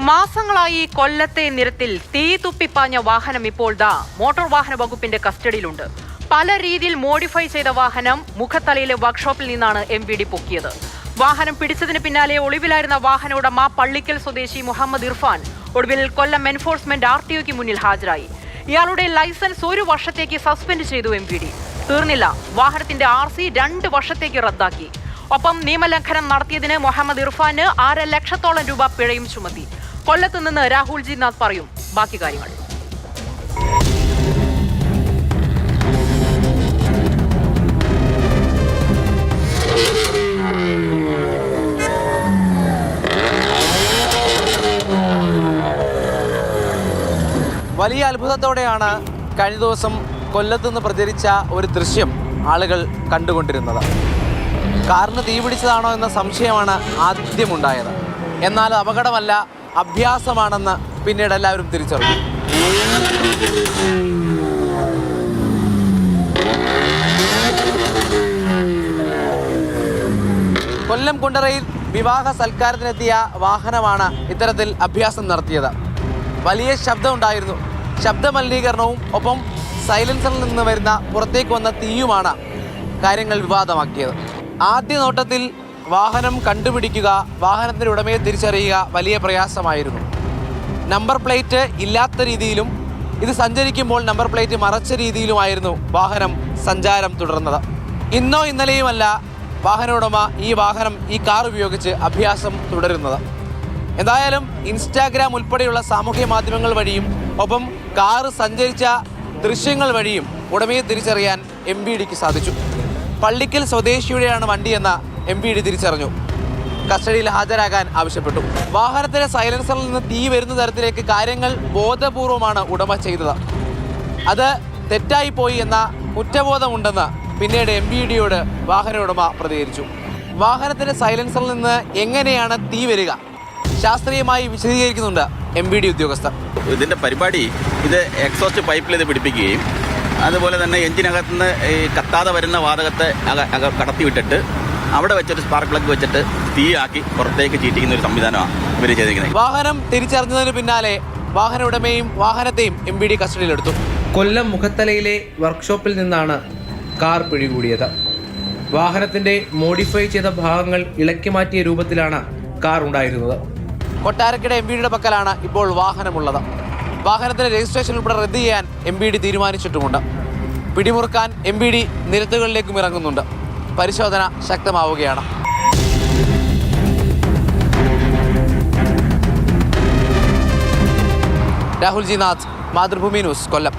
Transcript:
മാസങ്ങളായി കൊല്ലത്തെ നിരത്തിൽ തീ തുപ്പിപ്പാഞ്ഞ വാഹനം ഇപ്പോൾ മോട്ടോർ വാഹന വകുപ്പിന്റെ കസ്റ്റഡിയിലുണ്ട്. പല രീതിയിൽ മോഡിഫൈ ചെയ്ത വാഹനം മുഖത്തലയിലെ വർക്ക്ഷോപ്പിൽ നിന്നാണ് MVD പൊക്കിയത്. വാഹനം പിടിച്ചതിന് പിന്നാലെ ഒളിവിലായിരുന്ന വാഹന ഉടമ പള്ളിക്കൽ സ്വദേശി മുഹമ്മദ് ഇർഫാൻ ഒടുവിൽ കൊല്ലം എൻഫോഴ്സ്മെന്റ് RTOയ്ക്ക് മുന്നിൽ ഹാജരായി. ഇയാളുടെ ലൈസൻസ് 1 വർഷത്തേക്ക് സസ്പെൻഡ് ചെയ്തു MVD. തീർന്നില്ല, വാഹനത്തിന്റെ RC 2 വർഷത്തേക്ക് റദ്ദാക്കി. ഒപ്പം നിയമലംഘനം നടത്തിയതിന് മുഹമ്മദ് ഇർഫാന് 6 ലക്ഷത്തോളം രൂപ പിഴയും ചുമത്തി. കൊല്ലത്ത് നിന്ന് രാഹുൽ ജി നാഥ് പറയും ബാക്കി കാര്യങ്ങൾ. വലിയ അത്ഭുതത്തോടെയാണ് കഴിഞ്ഞ ദിവസം കൊല്ലത്ത് നിന്ന് പ്രചരിച്ച ഒരു ദൃശ്യം ആളുകൾ കണ്ടുകൊണ്ടിരുന്നത്. കാറിന് തീപിടിച്ചതാണോ എന്ന സംശയമാണ് ആദ്യമുണ്ടായത്. എന്നാൽ അപകടമല്ല, അഭ്യാസമാണെന്ന് പിന്നീട് എല്ലാവരും തിരിച്ചറിഞ്ഞു. കൊല്ലം കുണ്ടറയിൽ വിവാഹ സൽക്കാരത്തിനെത്തിയ വാഹനമാണ് ഇത്തരത്തിൽ അഭ്യാസം നടത്തിയത്. വലിയ ശബ്ദമുണ്ടായിരുന്നു. ശബ്ദമലിനീകരണവും ഒപ്പം സൈലൻസറിൽ നിന്ന് വരുന്ന പുറത്തേക്ക് വന്ന തീയുമാണ് കാര്യങ്ങൾ വിവാദമാക്കിയത്. ആദ്യ നോട്ടത്തിൽ വാഹനം കണ്ടുപിടിക്കുക, വാഹനത്തിൻ്റെ ഉടമയെ തിരിച്ചറിയുക വലിയ പ്രയാസമായിരുന്നു. നമ്പർ പ്ലേറ്റ് ഇല്ലാത്ത രീതിയിലും ഇത് സഞ്ചരിക്കുമ്പോൾ നമ്പർ പ്ലേറ്റ് മറച്ച രീതിയിലുമായിരുന്നു വാഹനം സഞ്ചാരം തുടർന്നത്. ഇന്നോ ഇന്നലെയുമല്ല വാഹന ഉടമ ഈ കാർ ഉപയോഗിച്ച് അഭ്യാസം തുടരുന്നത്. എന്തായാലും ഇൻസ്റ്റാഗ്രാം ഉൾപ്പെടെയുള്ള സാമൂഹ്യ മാധ്യമങ്ങൾ വഴിയും ഒപ്പം കാറ് സഞ്ചരിച്ച ദൃശ്യങ്ങൾ വഴിയും ഉടമയെ തിരിച്ചറിയാൻ MVDക്ക് സാധിച്ചു. പള്ളിക്കൽ സ്വദേശിയുടെയാണ് വണ്ടിയെന്ന് MVD തിരിച്ചറിഞ്ഞു. കസ്റ്റഡിയിൽ ഹാജരാകാൻ ആവശ്യപ്പെട്ടു. വാഹനത്തിലെ സൈലൻസറിൽ നിന്ന് തീ വരുന്ന തരത്തിലേക്ക് കാര്യങ്ങൾ ബോധപൂർവമാണ് ഉടമ ചെയ്തത്. അത് തെറ്റായിപ്പോയി എന്ന കുറ്റബോധമുണ്ടെന്ന് പിന്നീട് MVDയോട് വാഹന ഉടമ പ്രതികരിച്ചു. വാഹനത്തിൻ്റെ സൈലൻസറിൽ നിന്ന് എങ്ങനെയാണ് തീ വരിക ശാസ്ത്രീയമായി വിശദീകരിക്കുന്നുണ്ട് MVD ഉദ്യോഗസ്ഥർ. ഇതിൻ്റെ പരിപാടി ഇത് എക്സോസ്റ്റ് പൈപ്പിൽ ഇത് പിടിപ്പിക്കുകയും അതുപോലെ തന്നെ എഞ്ചിനകത്തുനിന്ന് ഈ കത്താതെ വരുന്ന വാതകത്തെ കടത്തി വിട്ടിട്ട് അവിടെ വെച്ചിട്ട് സ്പാർക്ക് പ്ലഗ് വെച്ചിട്ട് തീയാക്കി പുറത്തേക്ക് ചീറ്റിക്കുന്ന ഒരു സംവിധാനമാണ് ഇവർ ചെയ്തിരിക്കുന്നത്. വാഹനം തിരിച്ചറിഞ്ഞതിന് പിന്നാലെ വാഹന ഉടമയും വാഹനത്തെയും MVD കസ്റ്റഡിയിലെടുത്തു. കൊല്ലം മുഖത്തലയിലെ വർക്ക്ഷോപ്പിൽ നിന്നാണ് കാർ പിടികൂടിയത്. വാഹനത്തിന്റെ മോഡിഫൈ ചെയ്ത ഭാഗങ്ങൾ ഇളക്കി മാറ്റിയ രൂപത്തിലാണ് കാർ ഉണ്ടായിരുന്നത്. കൊട്ടാരക്കര MVDയുടെ പക്കലാണ് ഇപ്പോൾ വാഹനമുള്ളത്. വാഹനത്തിന്റെ രജിസ്ട്രേഷൻ ഉൾപ്പെടെ റദ്ദ് ചെയ്യാൻ MVD തീരുമാനിച്ചിട്ടുമുണ്ട്. പിടിമുറുക്കാൻ MVD നിരത്തുകളിലേക്കും ഇറങ്ങുന്നുണ്ട്. പരിശോധന ശക്തമാവുകയാണ്. രാഹുൽ ജി നാഥ്, മാതൃഭൂമി ന്യൂസ്, കൊല്ലം.